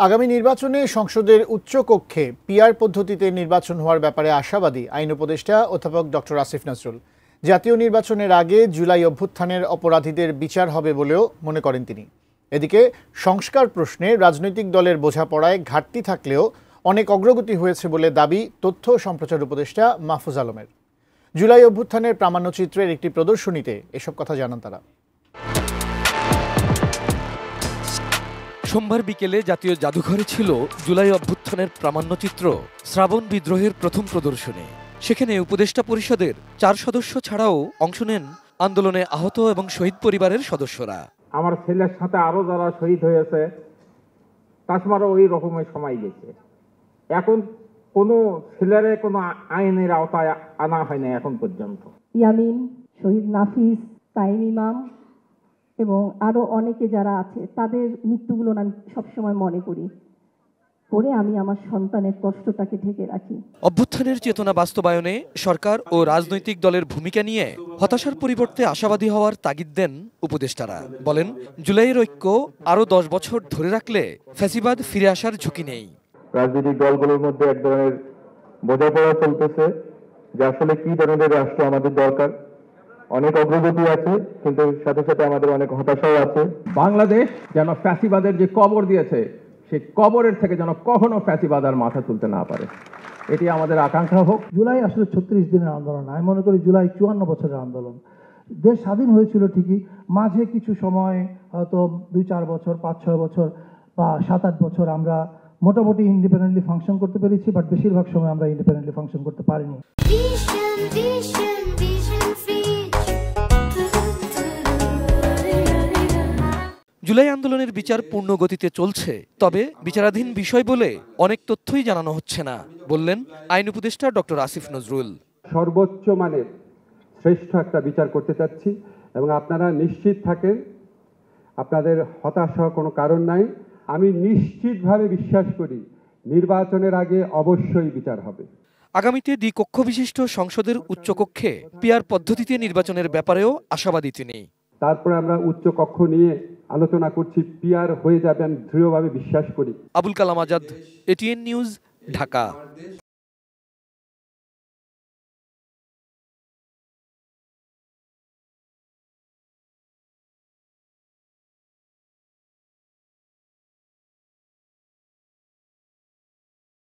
আগামী নির্বাচনে সংসদের উচ্চকক্ষে পিআর পদ্ধতিতে নির্বাচন হওয়ার ব্যাপারে আশাবাদী আইন উপদেষ্টা অধ্যাপক ডক্টর আসিফ নজরুল। জাতীয় নির্বাচনের আগে জুলাই অভ্যুত্থানের অপরাধীদের বিচার হবে বলেও মনে করেন তিনি। এদিকে সংস্কার প্রশ্নে রাজনৈতিক দলের বোঝাপড়ায় ঘাটতি থাকলেও অনেক অগ্রগতি হয়েছে বলে দাবি তথ্য ও সম্প্রচার উপদেষ্টা মাহফুজ আলমের। জুলাই অভ্যুত্থানের প্রামাণ্যচিত্রের একটি প্রদর্শনীতে এসব কথা জানান তারা। সোমবার বিকেলে জাতীয় জাদুঘরে ছিল জুলাই অভ্যুত্থানের প্রামাণ্যচিত্র শ্রাবণ বিদ্রোহের প্রথম প্রদর্শনী। সেখানে উপদেষ্টা পরিষদের 4 সদস্য ছাড়াও অংশ নেন আন্দোলনে আহত এবং শহীদ পরিবারের সদস্যরা। আমার ছেলের সাথে আরো যারা শহীদ হয়েছে তাছাড়াও ওই রকমের সময় গেছে। এখন কোনো ছেলেরে কোনো আইনের আওতায় আনা হয় না এখন পর্যন্ত। ইয়ামিন, শহীদ নাফিস, তাইম ইমাম এবং আরো অনেকে যারা আছে তাদের মৃত্যুগুলো আমি সবসময় মনে করি, পরে আমি আমার সন্তানের কষ্টটাকে ঢেকে রাখি। অভ্যুত্থানের চেতনা বাস্তবায়নে সরকার ও রাজনৈতিক দলের ভূমিকা নিয়ে হতাশার পরিবর্তে আশাবাদী হওয়ার তাগিদ দেন উপদেষ্টারা। বলেন, জুলাইয়ের ঐক্য আরো 10 বছর ধরে রাখলে ফ্যাসিবাদ ফিরে আসার ঝুঁকি নেই। রাজনৈতিক দলগুলোর মধ্যে এক ধরনের বোঝাপড়া চলতেছে যে আসলে কি ধরনের রাষ্ট্র আমাদের দরকার। অনেক অগ্রগতি আছে, কিন্তু সাথে সাথে আমাদের অনেক হতাশাও আছে। বাংলাদেশ যেন ফ্যাসিবাদের যে কবর দিয়েছে সেই কবরের থেকে যেন কখনো ফ্যাসিবাদ আর মাথা তুলতে না পারে, এটি আমাদের আকাঙ্ক্ষা হোক। জুলাই আসলে 36 দিনের আন্দোলন, আমি মনে করি জুলাই 54 বছরের আন্দোলন। দেশ স্বাধীন হয়েছিল ঠিকই, মাঝে কিছু সময় হয়তো 2-4 বছর, 5-6 বছর বা 7-8 বছর আমরা মোটামুটি ইন্ডিপেন্ডেন্টলি ফাংশন করতে পেরেছি, বাট বেশিরভাগ সময় আমরা ইন্ডিপেন্ডেন্টলি ফাংশন করতে পারিনি। জুলাই আন্দোলনের বিচার পূর্ণ গতিতে চলছে, তবে বিচারাধীন বিষয় বলে অনেক তথ্যই জানানো হচ্ছে না, বললেন আইন উপদেষ্টা ডক্টর আসিফ নজরুল। সর্বোচ্চ মানের শ্রেষ্ঠ একটা বিচার করতে চাচ্ছি এবং আপনারা নিশ্চিত থাকেন, আপনাদের হতাশ হওয়ার কোনো কারণ নাই। আমি নিশ্চিতভাবে বিশ্বাস করি নির্বাচনের আগে অবশ্যই বিচার হবে। আগামীতে দ্বিকক্ষ বিশিষ্ট সংসদের উচ্চকক্ষে পিআর পদ্ধতিতে নির্বাচনের ব্যাপারেও আশাবাদী তিনি। তারপরে আমরা উচ্চ কক্ষ নিয়ে আলোচনা করছি, পিআর হয়ে যাবে আমি দৃঢ়ভাবে বিশ্বাস করি। Abul Kalam Azad, ATN news, Dhaka.